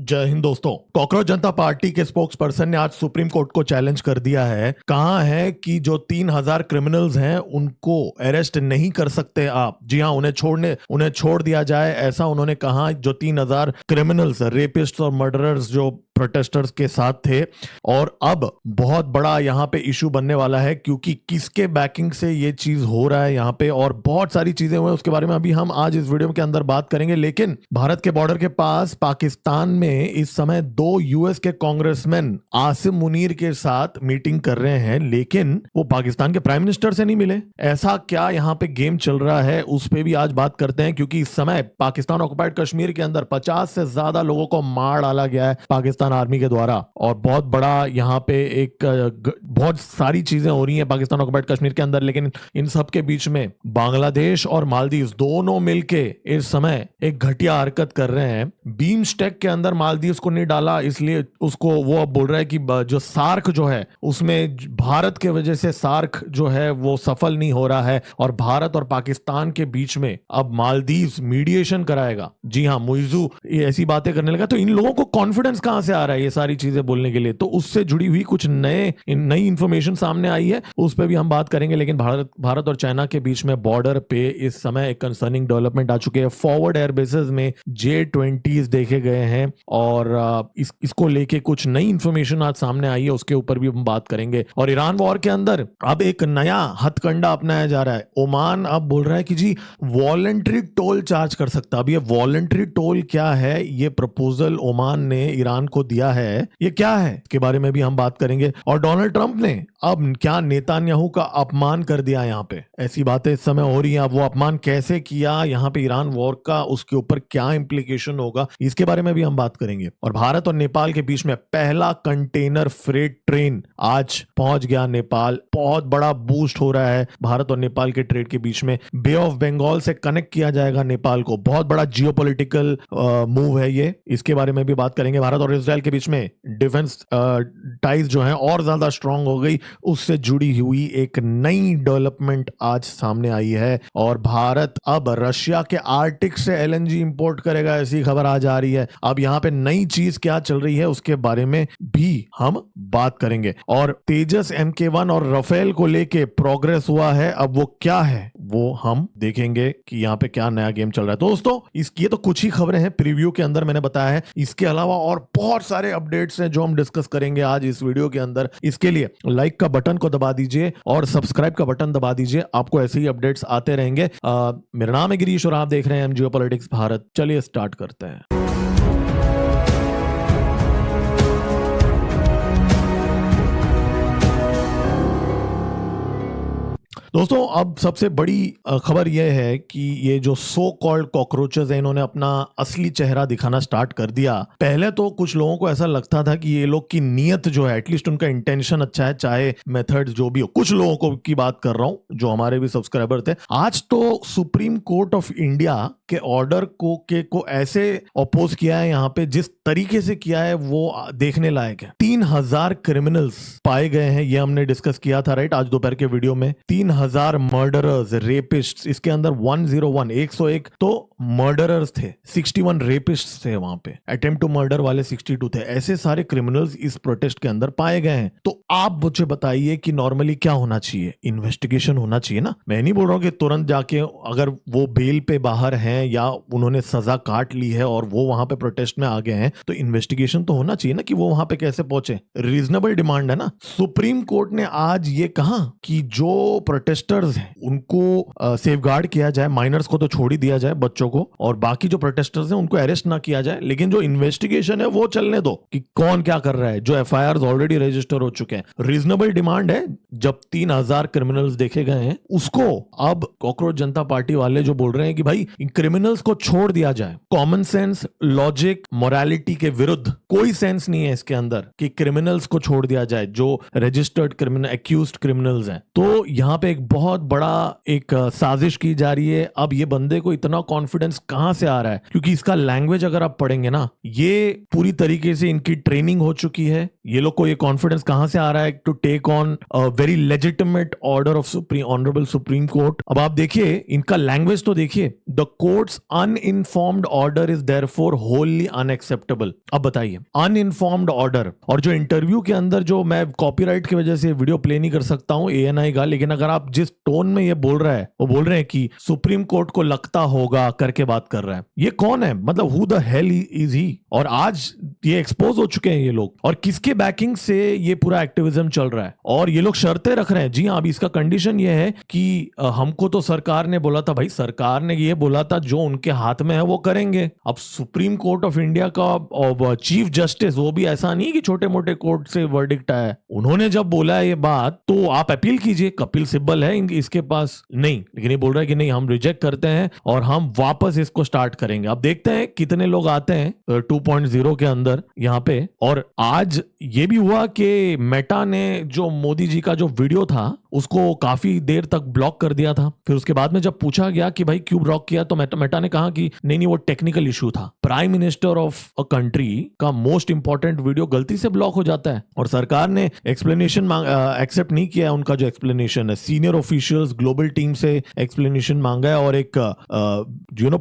जय हिंद दोस्तों। कॉकरोच जनता पार्टी के स्पोक्स पर्सन ने आज सुप्रीम कोर्ट को चैलेंज कर दिया है। कहा है कि जो 3,000 क्रिमिनल्स हैं उनको अरेस्ट नहीं कर सकते आप। जी हां, उन्हें छोड़ दिया जाए, ऐसा उन्होंने कहा। जो 3,000 क्रिमिनल्स, रेपिस्ट और मर्डरर्स जो प्रोटेस्टर्स के साथ थे। और अब बहुत बड़ा यहाँ पे इशू बनने वाला है, क्योंकि किसके बैकिंग से ये चीज हो रहा है यहाँ पे, और बहुत सारी चीजें हुई उसके बारे में अभी हम आज इस वीडियो के अंदर बात करेंगे। लेकिन भारत के बॉर्डर के पास पाकिस्तान में इस समय 2 यूएस के कांग्रेसमैन आसिम मुनीर के साथ मीटिंग कर रहे हैं, लेकिन वो पाकिस्तान के प्राइम मिनिस्टर से नहीं मिले। ऐसा क्या यहाँ पे गेम चल रहा है, उस पर भी आज बात करते हैं। क्योंकि इस समय पाकिस्तान ऑक्युपाइड कश्मीर के अंदर 50 से ज्यादा लोगों को मार डाला गया है पाकिस्तान आर्मी के द्वारा। और बहुत बड़ा यहाँ पे बहुत सारी चीजें हो रही हैं पाकिस्तान ऑक्युपाइड कश्मीर के अंदर। लेकिन इन सब के बीच में बांग्लादेश और मालदीव दोनों मिलके इस समय एक घटिया हरकत कर रहे हैं। बीम स्टेक के अंदर मालदीव को नहीं डाला, इसलिए उसको वो अब बोल रहा है कि जो सार्क जो है उसमें भारत के वजह से सार्क जो है वो सफल नहीं हो रहा है, और भारत और पाकिस्तान के बीच में अब मालदीव मीडिएशन कराएगा। जी हाँ, मुइजू ये ऐसी बातें करने लगा। तो इन लोगों को कॉन्फिडेंस कहां से आ रहा है ये सारी चीजें बोलने के लिए? तो उससे जुड़ी हुई कुछ नई इंफॉर्मेशन सामने आई है, उस पर भी हम बात करेंगे। लेकिन भारत और चाइना के बीच में बॉर्डर पे इस समय एक कंसर्निंग डेवलपमेंट आ चुके हैं। फॉरवर्ड एयर बेसेस में J-20s देखे गए हैं, और इसको लेके कुछ नई इंफॉर्मेशन आज सामने आई है, उसके ऊपर भी हम बात करेंगे। और ईरान वॉर के अंदर अब एक नया हथकंडा अपनाया जा रहा है। ओमान अब बोल रहा है कि जी वॉलंटरी टोल चार्ज कर सकता। अब ये वॉलंटरी टोल क्या है, ये प्रपोजल ओमान ने ईरान को दिया है, ये क्या है इसके बारे में भी हम बात करेंगे। और डोनाल्ड ट्रंप ने अब क्या नेतान्याहू का अपमान कर दिया यहाँ पे, ऐसी बातें इस समय हो रही हैं। अब वो अपमान कैसे किया यहाँ पे ईरान वॉर का, उसके ऊपर क्या इंप्लीकेशन होगा, इसके बारे में भी हम बात करेंगे। और भारत और नेपाल के बीच में पहला कंटेनर फ्रेट ट्रेन आज पहुंच गया नेपाल। बहुत बड़ा बूस्ट हो रहा है भारत और नेपाल के ट्रेड के बीच में। बे ऑफ बंगाल से कनेक्ट किया जाएगा नेपाल को, बहुत बड़ा जियोपॉलिटिकल मूव है ये, इसके बारे में भी बात करेंगे। भारत और इजराइल के बीच में डिफेंस टाइज जो है और ज्यादा स्ट्रांग हो गई, उससे जुड़ी हुई एक नई डेवलपमेंट आज सामने आई है। और भारत अब रशिया के आर्टिक से LNG इंपोर्ट करेगा, ऐसी खबर आज आ रही है। अब यहाँ पे नई चीज क्या चल रही है उसके बारे में भी हम बात करेंगे। और तेजस MK1 और राफेल को लेके प्रोग्रेस हुआ है, अब वो क्या है वो हम देखेंगे कि यहाँ पे क्या नया गेम चल रहा है। दोस्तों ये तो कुछ ही खबरें हैं प्रीव्यू के अंदर मैंने बताया है, इसके अलावा और बहुत सारे अपडेट्स हैं जो हम डिस्कस करेंगे आज इस वीडियो के अंदर। इसके लिए लाइक का बटन को दबा दीजिए और सब्सक्राइब का बटन दबा दीजिए, आपको ऐसे ही अपडेट्स आते रहेंगे। मेरा नाम है गिरीश और आप देख रहे हैं जियोपॉलिटिक्स भारत। चलिए स्टार्ट करते हैं। दोस्तों अब सबसे बड़ी खबर यह है कि ये जो सो कॉल्ड कॉकरोचेस हैं, इन्होंने अपना असली चेहरा दिखाना स्टार्ट कर दिया। पहले तो कुछ लोगों को ऐसा लगता था कि ये लोग की नीयत जो है, एटलीस्ट उनका इंटेंशन अच्छा है, चाहे मेथड जो भी हो। कुछ लोगों को की बात कर रहा हूं जो हमारे भी सब्सक्राइबर थे। आज तो सुप्रीम कोर्ट ऑफ इंडिया के ऑर्डर को ऐसे अपोज किया है यहाँ पे, जिस तरीके से किया है वो देखने लायक है। 3,000 क्रिमिनल्स पाए गए हैं, ये हमने डिस्कस किया था राइट आज दोपहर के वीडियो में। 3,000 मर्डरर्स, रेपिस्ट, इसके अंदर 101 तो मर्डरर्स थे, 61 रेपिस्ट थे वहां पे, अटेम्प्ट टू मर्डर वाले 62 थे। ऐसे सारे क्रिमिनल्स इस प्रोटेस्ट के अंदर पाए गए हैं। तो आप मुझे बताइए कि नॉर्मली क्या होना चाहिए? इन्वेस्टिगेशन होना चाहिए ना। मैं नहीं बोल रहा हूं कि तुरंत जाके, अगर वो बेल पे बाहर हैं या उन्होंने सजा काट ली है और वो वहां पे प्रोटेस्ट में आ गए हैं, तो इन्वेस्टिगेशन तो होना चाहिए ना कि वो वहां पे कैसे पहुंचे। रीजनेबल डिमांड है ना। सुप्रीम कोर्ट ने आज ये कहा कि जो प्रोटेस्टर्स हैं उनको सेफगार्ड किया जाए, माइनर्स को तो छोड़ ही दिया जाए, बच्चों को, और बाकी जो प्रोटेस्टर्स हैं उनको अरेस्ट ना किया जाए। लेकिन जो इन्वेस्टिगेशन है वो चलने दो कि कौन क्या कर रहा है, जो FIRs ऑलरेडी रजिस्टर हो चुके हैं। रीजनेबल डिमांड है। जब 3,000 क्रिमिनल्स देखे गए हैं, उसको अब कॉकरोच जनता पार्टी वाले जो बोल रहे हैं कि भाई क्रिमिनल्स को छोड़ दिया जाए। कॉमन सेंस, लॉजिक, मोरालिटी के विरुद्ध कोई सेंस नहीं है इसके अंदर कि क्रिमिनल्स को छोड़ दिया जाए, जो रजिस्टर्ड क्रिमिनल, एक्यूज्ड क्रिमिनल्स हैं। तो यहां पे एक बहुत बड़ा एक साजिश की जा रही है। अब ये बंदे को इतना कॉन्फिडेंस कॉन्फिडेंस कहां से आ रहा है, क्योंकि इसका लैंग्वेज अगर आप पढ़ेंगे ना, ये पूरी तरीके से इनकी ट्रेनिंग हो चुकी है। ये लोग को ये कॉन्फिडेंस कहां से आ रहा है to take on a very legitimate order of supreme honourable supreme court. अब आप देखिए इनका लैंग्वेज तो देखिए, the court's uninformed order is therefore wholly unacceptable. अब बताइए, अनइन्फॉर्म्ड ऑर्डर। और जो इंटरव्यू के अंदर, जो मैं कॉपीराइट की वजह से वीडियो प्ले नहीं कर सकता हूं ANI का, लेकिन अगर आप जिस टोन में ये बोल रहा है, वो बोल रहे हैं कि सुप्रीम कोर्ट को लगता होगा करके बात कर रहा है। ये कौन है, मतलब who the hell is he? और आज ये एक्सपोज हो चुके हैं ये लोग, और किसके बैकिंग से ये पूरा एक्टिविज्म चल रहा है। और ये लोग शर्तें रख रहे हैं। जी हाँ, अभी इसका कंडीशन ये है कि हमको तो सरकार ने बोला था, भाई सरकार ने ये बोला था जो उनके हाथ में है वो करेंगे। अब सुप्रीम कोर्ट ऑफ इंडिया का चीफ जस्टिस, वो भी ऐसा नहीं कि छोटे मोटे कोर्ट से वर्डिक्ट आया है, उन्होंने जब बोला ये बात, तो आप अपील कीजिए, कपिल सिब्बल है इसके पास नहीं, लेकिन ये बोल रहा है कि नहीं, हम रिजेक्ट करते हैं और हम वापस इसको स्टार्ट करेंगे। अब देखते हैं कितने लोग आते हैं 2.0 के अंदर यहाँ पे। और आज ये भी हुआ कि मेटा ने जो मोदी जी का जो वीडियो था उसको काफी देर तक ब्लॉक कर दिया था। फिर उसके बाद में जब पूछा गया कि भाई क्यों ब्लॉक किया, तो मेटा ने कहा कि नहीं वो टेक्निकल इशू था। Prime minister of a country का मोस्ट इंपॉर्टेंट वीडियो गलती से ब्लॉक हो जाता है, और सरकार ने एक्सप्लेनेशन एक्सेप्ट नहीं किया है। उनका जो एक्सप्लेनेशन है, सीनियर ऑफिशियल्स ग्लोबल टीम से एक्सप्लेनेशन मांगा है, और एक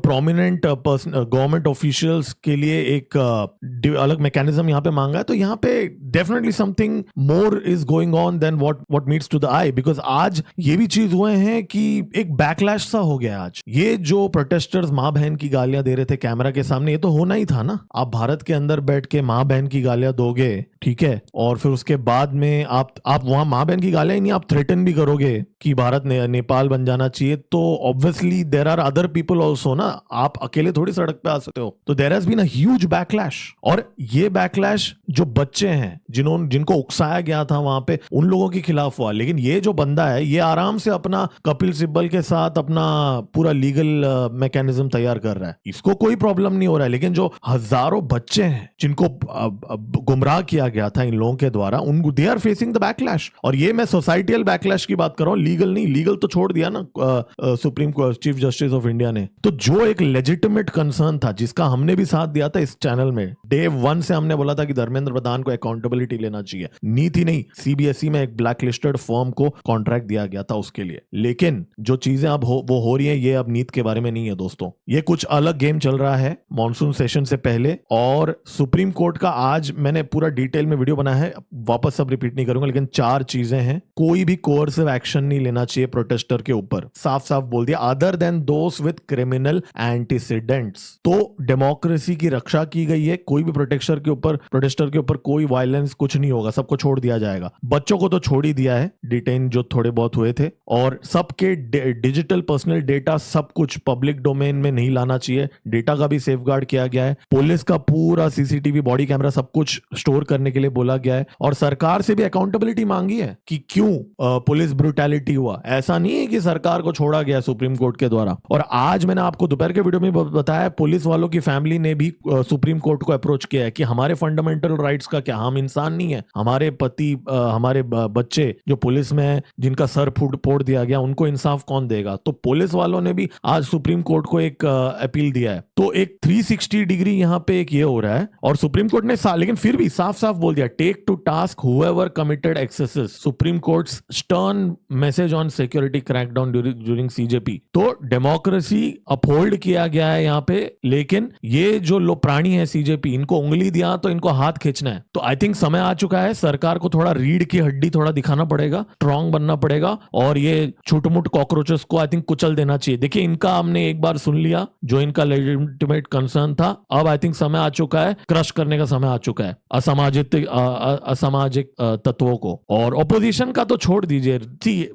प्रोमिनेंट गवर्नमेंट ऑफिशियल्स के लिए एक अलग मैकेनिज्म यहाँ पे मांगा है। तो यहाँ पे definitely something more is going on than what meets the eye आई, बिकॉज आज ये भी चीज हुए हैं कि एक बैकलैश सा हो गया। आज ये जो प्रोटेस्टर्स माँ बहन की गालियां दे रहे थे कैमरा के सामने, ये तो होना ही था ना। आप भारत के अंदर बैठ के माँ बहन की गालियां दोगे, ठीक है, और फिर उसके बाद में आप वहां माँ बहन की गालियां ही नहीं, आप थ्रेटन भी करोगे कि भारत ने नेपाल बन जाना चाहिए, तो obviously there are other people also ना। आप अकेले थोड़ी सड़क पे आ सकते हो। तो there has been a huge backlash, और ये बैकलैश जो बच्चे हैं जिनको उकसाया गया था वहां पे, उन लोगों के खिलाफ हुआ। लेकिन ये जो बंदा है, ये आराम से अपना कपिल सिब्बल के साथ अपना पूरा लीगल मैकेनिज्म तैयार कर रहा है, इसको कोई प्रॉब्लम नहीं हो रहा है। लेकिन जो हजारों बच्चे हैं जिनको गुमराह किया गया था इन लोगों के द्वारा, उनको they are facing the backlash. और ये मैं सोसाइटियल बैकलैश की बात कर रहा हूं, लीगल नहीं। लीगल तो छोड़ दिया ना supreme chief justice of India ने। तो जो एक लेजिटिमेट कंसर्न था, जिसका हमने भी साथ दिया था इस चैनल में, डे 1 से हमने बोला था कि धर्मेंद्र प्रधान को अकाउंटेबिलिटी लेना चाहिए। नीति नहीं, CBSE में एक ब्लैक लिस्टेड फर्म को कॉन्ट्रैक्ट दिया गया था उसके लिए। लेकिन जो चीजें अब वो हो रही है, ये अब नीति के बारे में नहीं है दोस्तों। ये कुछ अलग गेम चल रहा है मॉनसून सेशन से पहले। और सुप्रीम कोर्ट का आज मैंने पूरा डिटेल में वीडियो बनाया है, वापस सब रिपीट नहीं करूंगा, लेकिन 4 चीजें हैं। कोई भी कोर्सिव एक्शन नहीं लेना चाहिए प्रोटेस्टर के ऊपर, साफ साफ बोल दिया, other than those with criminal antecedents. तो डेमोक्रेसी की रक्षा की गई है। कोई भी प्रोटेस्टर के ऊपर कोई वायलेंस कुछ नहीं होगा, सबको छोड़ दिया जाएगा। बच्चों को तो छोड़ ही दिया है, डिटेन जो थोड़े बहुत हुए थे। और सबके डिजिटल पर्सनल डेटा सब कुछ पब्लिक डोमेन में नहीं लाना चाहिए। डेटा का भी सेफगार्ड किया गया है। पुलिस का पूरा CCTV बॉडी कैमरा सब कुछ स्टोर करने के लिए बोला गया है। और सरकार से भी अकाउंटेबिलिटी मांगी है कि क्यों पुलिस ब्रूटैलिटी हुआ। ऐसा नहीं है कि सरकार को छोड़ा गया सुप्रीम कोर्ट के द्वारा। और आज मैंने आपको दोपहर के वीडियो में बताया, पुलिस वालों की फैमिली ने भी सुप्रीम कोर्ट को अप्रोच किया है कि हमारे फंडामेंटल राइट्स का क्या, हम इंसान नहीं है? हमारे पति हमारे बच्चे जो पुलिस में है, जिनका सर फोड़ दिया गया, उनको इंसाफ कौन देगा? तो पुलिस वालों ने भी आज सुप्रीम कोर्ट को एक अपील दिया है। तो एक 360 डिग्री यहाँ पे एक ये हो रहा है। और सुप्रीम कोर्ट ने लेकिन फिर भी साफ साफ बोल दिया, take to task whoever committed excesses. Supreme court's stern message on security crackdown during CJP। तो डेमोक्रेसी अपहोल्ड किया गया है यहाँ पे। लेकिन ये जो लो प्राणी है CJP, इनको उंगली दिया तो इनको हाथ खींचना है। तो आई थिंक समय आ चुका है, सरकार को थोड़ा रीढ़ की हड्डी थोड़ा दिखाना पड़ेगा, स्ट्रांग बनना पड़ेगा, और ये छुटमुट कॉकरोचेस को आई थिंक कुचल देना चाहिए। देखिए, इनका हमने एक बार सुन लिया जो इनका लेजिटिमेट कंसर्न था। अब आई थिंक समय आ चुका है, क्रश करने का समय आ चुका है असामाजिक तत्वों को। और ऑपोजिशन का तो छोड़ दीजिए,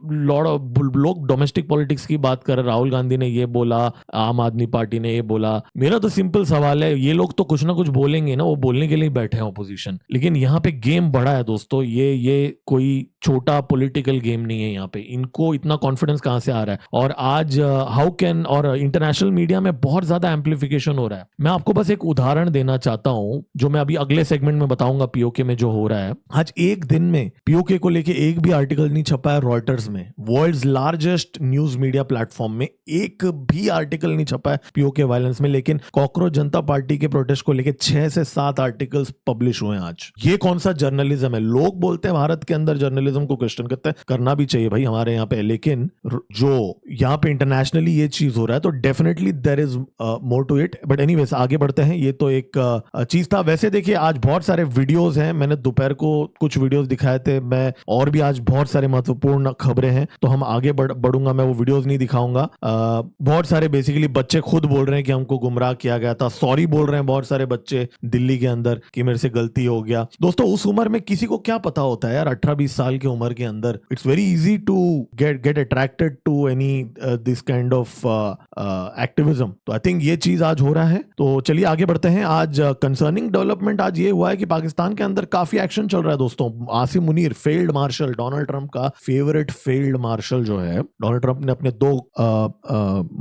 लोग डोमेस्टिक पॉलिटिक्स की बात कर रहे, राहुल गांधी ने ये बोला, आम आदमी पार्टी ने ये बोला। मेरा तो सिंपल सवाल है, ये लोग तो कुछ ना कुछ बोलेंगे ना, वो बोलने के लिए बैठे हैं ऑपोजिशन। लेकिन यहाँ पे गेम बड़ा है दोस्तों, ये कोई छोटा पॉलिटिकल गेम नहीं है। यहाँ पे इनको इतना कॉन्फिडेंस कहां से आ रहा है? और आज हाउ कैन, और इंटरनेशनल मीडिया में बहुत ज्यादा एम्प्लीफिकेशन हो रहा है। मैं आपको बस एक उदाहरण देना चाहता हूं, जो मैं अभी अगले सेगमेंट में बताऊंगा पीओके में जो हो रहा है, आज एक दिन में पीओके को लेके एक भी आर्टिकल नहीं छपा है रॉयटर्स में, world's largest news media platform में एक भी आर्टिकल नहीं छपा है पीओके वायलेंस में, लेकिन कॉकरोच जनता पार्टी के प्रोटेस्ट को लेके 6 से 7 आर्टिकल्स पब्लिश हुए हैं आज। ये कौन सा जर्नलिज्म है? लोग बोलते हैं भारत के अंदर जर्नलिज्म को क्वेश्चन करते हैं, करना भी चाहिए भाई हमारे यहाँ पे, लेकिन जो यहाँ पे इंटरनेशनली ये चीज हो रहा है तो definitely there is more to it. But anyways आगे बढ़ते हैं, ये तो एक चीज था। वैसे देखिए आज बहुत सारे वीडियोस हैं, मैंने दोपहर को कुछ वीडियोस दिखाए थे मैं, और भी आज बहुत सारे महत्वपूर्ण खबरें हैं, तो हम आगे बढ़ूंगा, मैं वो वीडियोस नहीं दिखाऊंगा। बहुत सारे बेसिकली बच्चे खुद बोल रहे हैं कि हमको गुमराह किया गया था, सॉरी बोल रहे हैं बहुत सारे बच्चे दिल्ली के अंदर कि मेरे से गलती हो गया। दोस्तों उस उम्र में किसी को क्या पता होता है यार, 18-20 साल की उम्र के अंदर it's very easy to get attracted to any this kind of activism. तो आई थिंक ये चीज आज हो रहा है। तो चलिए आगे बढ़ते हैं। आज कंसर्निंग डेवलपमेंट आज ये हुआ है कि पाकिस्तान के अंदर काफी एक्शन चल रहा है दोस्तों। Asim Munir field marshal, Donald Trump का फेवरेट फील्ड मार्शल जो है, डोनाल्ड ट्रंप ने अपने 2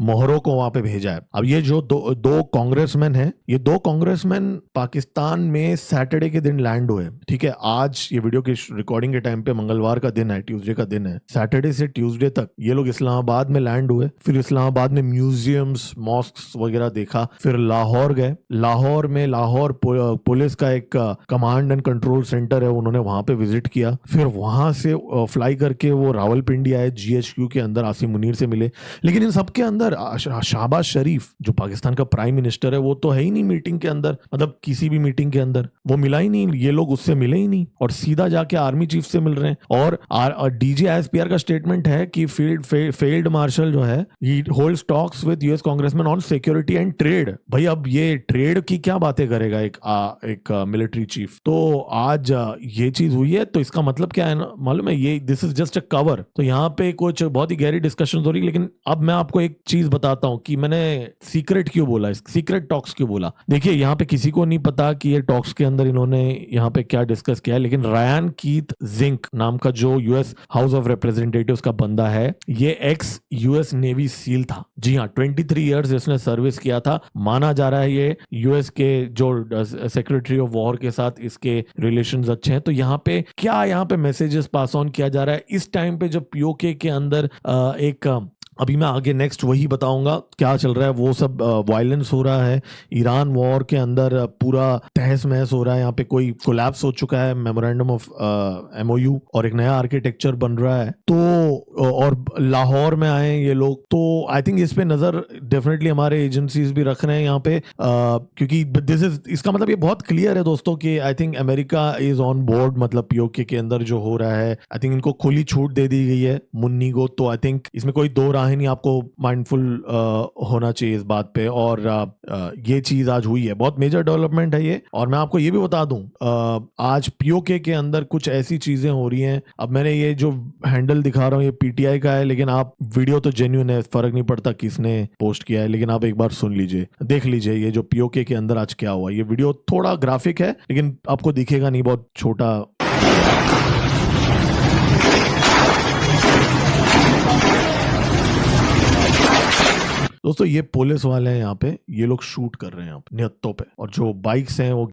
मोहरों को वहां पे भेजा है। अब ये जो दो कांग्रेसमैन हैं, ये 2 कांग्रेसमैन पाकिस्तान में सैटरडे के दिन लैंड हुए। ठीक है, आज ये वीडियो की रिकॉर्डिंग के टाइम पे मंगलवार का दिन है, ट्यूसडे का दिन है। सैटरडे से ट्यूसडे तक ये लोग इस्लामाबाद में लैंड हुए, फिर इस्लामाबाद में म्यूजियम्स, मॉस्क्स वगैरह देखा, फिर लाहौर गए। लाहौर में लाहौर पुलिस का एक कमांड एंड कंट्रोल सेंटर है, उन्होंने वहां पे विजिट किया। फिर वहां से फ्लाई करके वो रावलपिंडी आए, जीएचक्यू के अंदर आसिम मुनीर से मिले। लेकिन इन सबके अंदर शहबाज शरीफ जो पाकिस्तान का प्राइम मिनिस्टर है वो तो है ही नहीं मीटिंग के अंदर, मतलब किसी भी मीटिंग के अंदर वो मिला ही नहीं, ये लोग उससे मिले ही नहीं और सीधा जाके आर्मी चीफ से मिल रहे हैं। और डीजीआईएसपीआर का स्टेटमेंट है कि फील्ड मार्शल जो है ही holds talks with US congressman on security and trade. भाई अब ये ट्रेड की क्या बातें करेगा एक मिलिट्री चीफ? तो आज ये चीज हुई है, तो इसका मतलब क्या है मालूम है? ये this is just a cover. तो यहाँ पे कुछ बहुत ही गहरी डिस्कशन हो रही है, लेकिन अब मैं आपको एक चीज बताता हूँ कि मैंने सीक्रेट क्यों बोला, सीक्रेट टॉक्स क्यों बोला। देखिए यहाँ पे किसी को नहीं पता कि ये टॉक्स के अंदर इन्होंने यहाँ पे क्या डिस्कस किया है, लेकिन रायन कीथ जिंक नाम का जो यूएस हाउस ऑफ रिप्रेजेंटेटिव्स का बंदा है, ये एक्स यूएस नेवी सील था। जी हाँ, 23 इयर्स इसने सर्विस किया था। माना जा रहा है ये यूएस के जो सेक्रेटरी ऑफ वॉर के साथ इसके रिलेशंस अच्छे हैं। तो यहाँ पे मैसेजेस पास ऑन किया जा रहा है इस टाइम पे जब पीओके के अंदर अभी मैं आगे नेक्स्ट वही बताऊंगा क्या चल रहा है, वो सब वायलेंस हो रहा है ईरान वॉर के अंदर, पूरा तहस महस हो रहा है। यहाँ पे कोई कोलैप्स हो चुका है, मेमोरेंडम ऑफ एमओयू, और एक नया आर्किटेक्चर बन रहा है। तो और लाहौर में आए ये लोग, तो आई थिंक इस पे नजर डेफिनेटली हमारे एजेंसीज भी रख रहे हैं यहाँ पे, क्योंकि इसका मतलब ये बहुत क्लियर है दोस्तों कि I think America is on board, मतलब पीओके के अंदर जो हो रहा है आई थिंक इनको खुली छूट दे दी गई है मुन्नी को। तो आई थिंक इसमें कोई दो राह नहीं, आपको माइंडफुल होना चाहिए इस बात पे। और ये चीज आज हुई है, बहुत मेजर डेवलपमेंट है ये। और मैं आपको ये भी बता दूं, आज पीओके के अंदर कुछ ऐसी चीजें हो रही हैं। अब मैंने ये जो हैंडल दिखा रहा हूँ ये पीटीआई का है, लेकिन आप वीडियो तो जेन्युइन है, फर्क नहीं पड़ता किसने पोस्ट किया है, लेकिन आप एक बार सुन लीजिए, देख लीजिए ये जो पीओके के अंदर आज क्या हुआ। ये वीडियो थोड़ा ग्राफिक है लेकिन आपको दिखेगा नहीं, बहुत छोटा। दोस्तों ये पुलिस वाले हैं यहाँ पे, ये लोग शूट कर रहे हैं यहाँ पे निहत्तों पे, और जो बाइक्स हैं वो